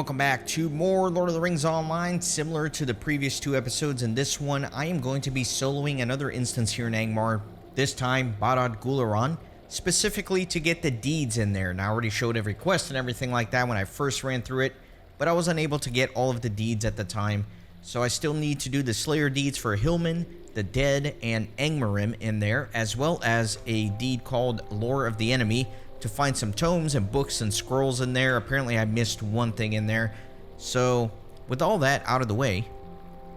welcome back to more Lord of the Rings Online. Similar to the previous two episodes, in this one I am going to be soloing another instance here in Angmar, this time Barad Gúlaran, specifically to get the deeds in there. Now I already showed every quest and everything like that when I first ran through it, but I was unable to get all of the deeds at the time, so I still need to do the Slayer deeds for Hillman, the Dead, and Angmarim in there, as well as a deed called Lore of the Enemy, to find some tomes and books and scrolls in there. Apparently I missed one thing in there. So with all that out of the way,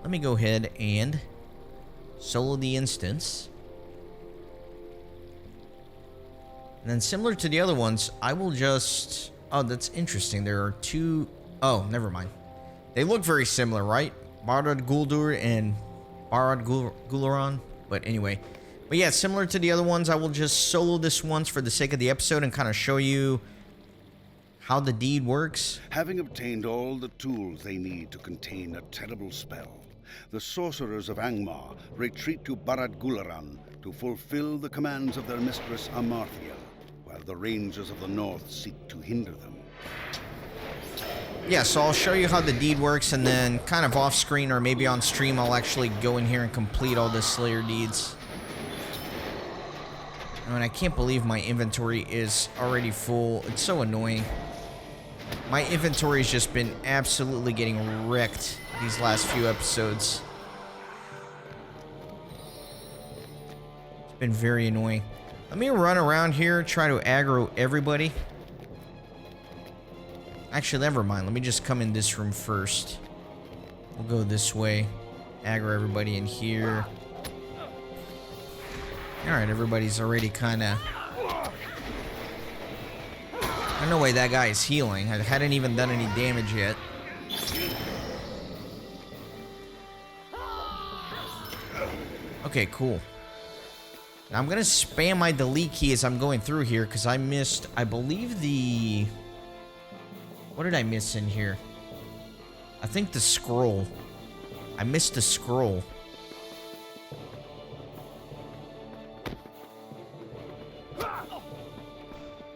let me go ahead and solo the instance. And then similar to the other ones, I will just... Oh, that's interesting. There are two... Oh, never mind. They look very similar, right? Barad Guldur and Barad Gúlaran. But anyway... But yeah, similar to the other ones, I will just solo this once for the sake of the episode and kind of show you how the deed works. Having obtained all the tools they need to contain a terrible spell, the sorcerers of Angmar retreat to Barad Gúlaran to fulfill the commands of their mistress Amarthia, while the rangers of the north seek to hinder them. Yeah, so I'll show you how the deed works, and then kind of off screen or maybe on stream, I'll actually go in here and complete all the Slayer deeds. I mean, I can't believe my inventory is already full. It's so annoying. My inventory has just been absolutely getting wrecked these last few episodes. It's been very annoying. Let me run around here, try to aggro everybody. Actually, never mind. Let me just come in this room first. We'll go this way. Aggro everybody in here. Alright, everybody's already kind of... There's no way that guy is healing. I hadn't even done any damage yet. Okay, cool. Now I'm going to spam my delete key as I'm going through here because I missed, I believe, the... What did I miss in here? I think the scroll. I missed the scroll.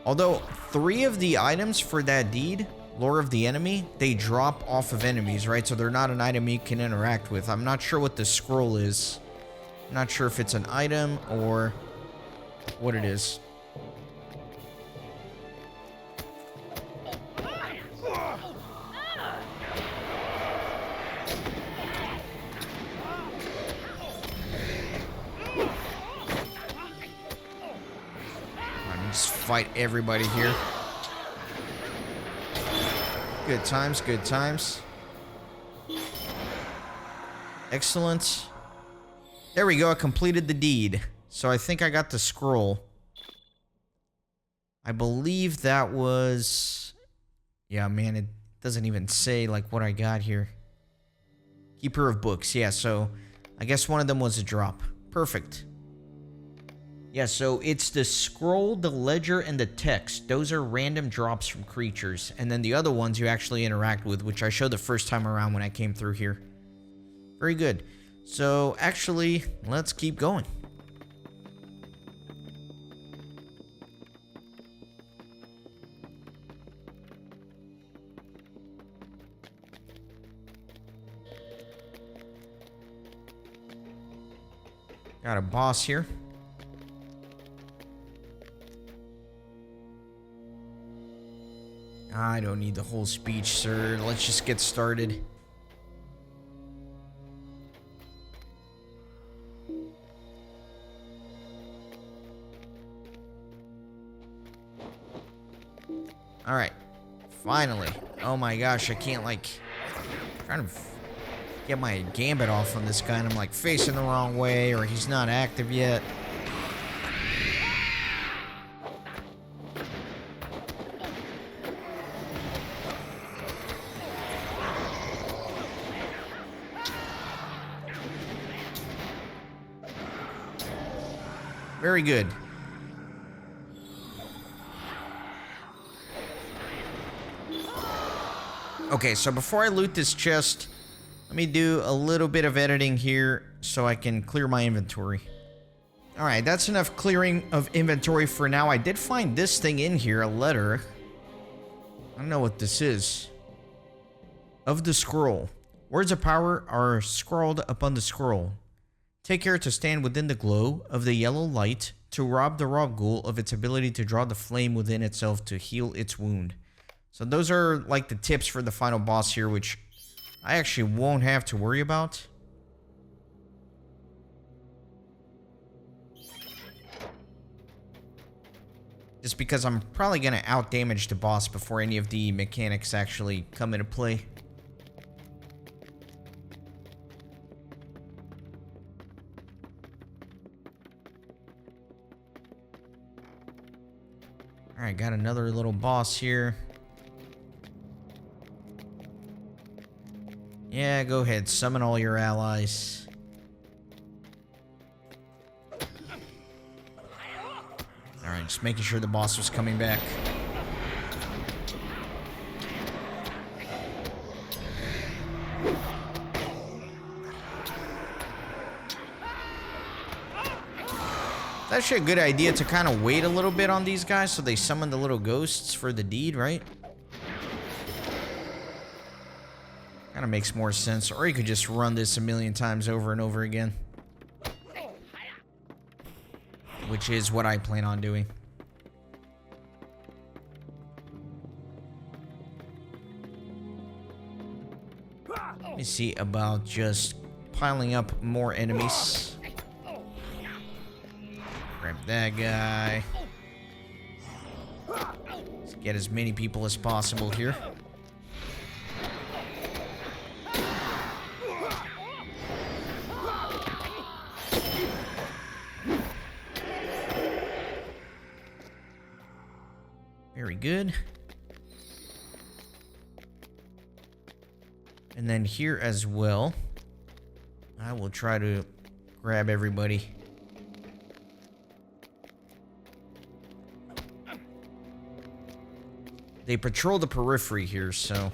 Although, 3 of the items for that deed, Lore of the Enemy, they drop off of enemies, right? So they're not an item you can interact with. I'm not sure what the scroll is. I'm not sure if it's an item or what it is. Fight everybody here. Good times, good times. Excellent. There we go, I completed the deed. So I think I got the scroll. I believe that was... Yeah, man, it doesn't even say like what I got here. Keeper of Books, yeah, so I guess one of them was a drop. Perfect. Yeah, so it's the scroll, the ledger, and the text. Those are random drops from creatures. And then the other ones you actually interact with, which I showed the first time around when I came through here. Very good. So, actually, let's keep going. Got a boss here. I don't need the whole speech, sir. Let's just get started. Alright. Finally. Oh my gosh, I can't, like... trying to get my gambit off on this guy, and I'm, like, facing the wrong way, or he's not active yet. Very good. Okay, so before I loot this chest, let me do a little bit of editing here so I can clear my inventory. Alright, that's enough clearing of inventory for now. I did find this thing in here, a letter. I don't know what this is. of the scroll. Words of power are scrawled upon the scroll. Take care to stand within the glow of the yellow light to rob the raw ghoul of its ability to draw the flame within itself to heal its wound. So those are like the tips for the final boss here, which I actually won't have to worry about. Just because I'm probably going to out-damage the boss before any of the mechanics actually come into play. Alright, got another little boss here. Yeah, go ahead. Summon all your allies. Alright, just making sure the boss was coming back. It's actually a good idea to kind of wait a little bit on these guys so they summon the little ghosts for the deed, right? Kind of makes more sense. Or you could just run this a million times over and over again. Which is what I plan on doing. Let me see about just piling up more enemies. Grab that guy. Let's get as many people as possible here. Very good. And then here as well, I will try to grab everybody. They patrol the periphery here, so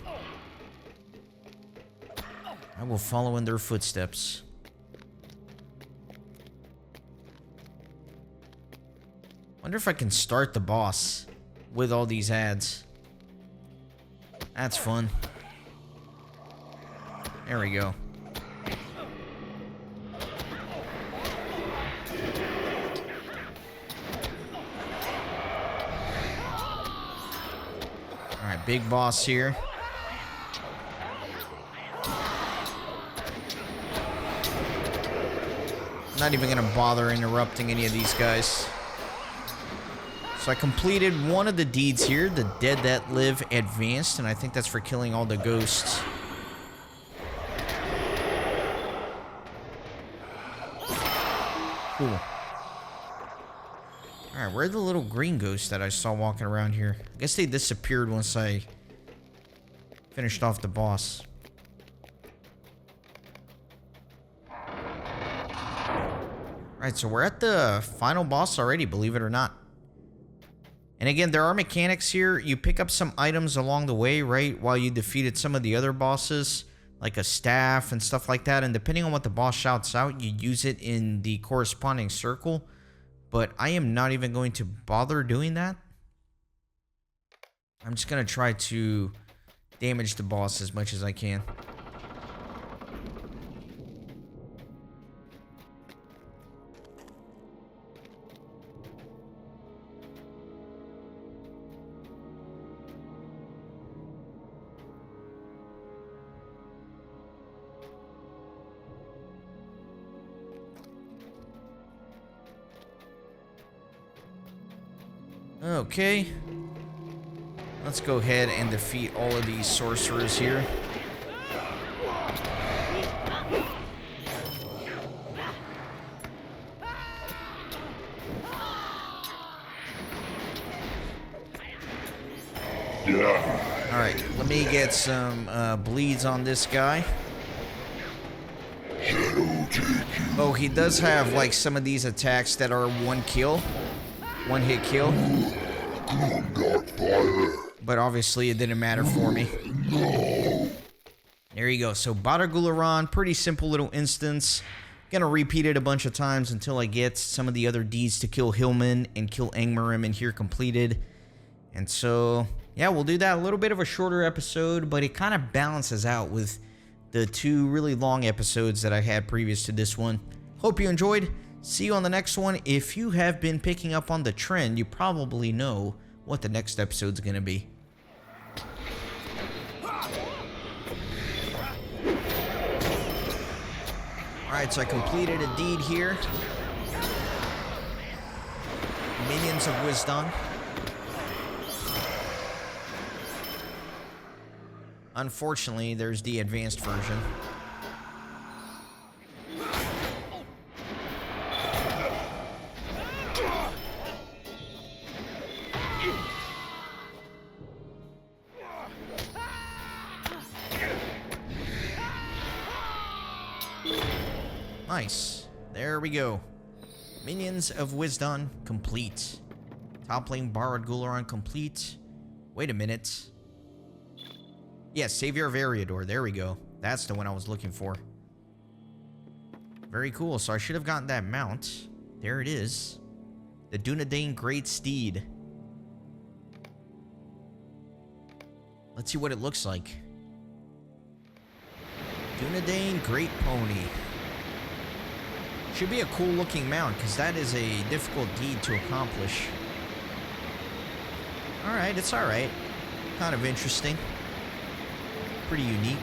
I will follow in their footsteps. Wonder if I can start the boss with all these ads. That's fun. There we go. Alright, big boss here. Not even gonna bother interrupting any of these guys. So I completed one of the deeds here, the Dead That Live Advanced, and I think that's for killing all the ghosts. Cool. Alright, where are the little green ghosts that I saw walking around here? I guess they disappeared once I finished off the boss. Alright, so we're at the final boss already, believe it or not. And again, there are mechanics here. You pick up some items along the way, right? While you defeated some of the other bosses, like a staff and stuff like that. And depending on what the boss shouts out, you use it in the corresponding circle. But I am not even going to bother doing that. I'm just going to try to damage the boss as much as I can. Okay, let's go ahead and defeat all of these sorcerers here. Alright, let me get some bleeds on this guy. Oh, he does have like some of these attacks that are one hit kill. But obviously it didn't matter for me. There you go. So Barad Gúlaran, pretty simple little instance. Gonna repeat it a bunch of times until I get some of the other deeds to kill Hillman and kill Angmarim in here completed. And so yeah, we'll do that. A little bit of a shorter episode, but it kind of balances out with the 2 really long episodes that I had previous to this one. Hope you enjoyed. See you on the next one. If you have been picking up on the trend, you probably know what the next episode's going to be. Alright, so I completed a deed here. Minions of Wisdom. Unfortunately, there's the advanced version. Nice. There we go. Minions of Wisdom complete. Toppling Barad Gúlaran complete. Wait a minute. Yes, Savior of Eriador. There we go. That's the one I was looking for. Very cool. So I should have gotten that mount. There it is. The Dunedain Great Steed. Let's see what it looks like. Dunedain Great Pony. Should be a cool looking mount, because that is a difficult deed to accomplish. Alright, it's alright. Kind of interesting. Pretty unique.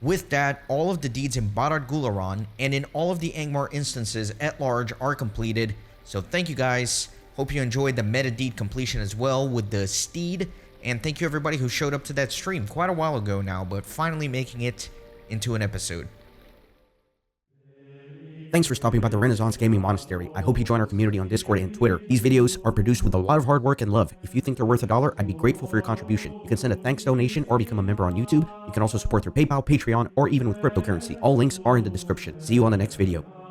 With that, all of the deeds in Barad Gúlaran and in all of the Angmar instances at large are completed. So thank you guys. Hope you enjoyed the meta deed completion as well with the steed. And thank you everybody who showed up to that stream quite a while ago now, but finally making it into an episode. Thanks for stopping by the Renaissance Gaming Monastery. I hope you join our community on Discord and Twitter. These videos are produced with a lot of hard work and love. If you think they're worth $1, I'd be grateful for your contribution. You can send a thanks donation or become a member on YouTube. You can also support through PayPal, Patreon, or even with cryptocurrency. All links are in the description. See you on the next video.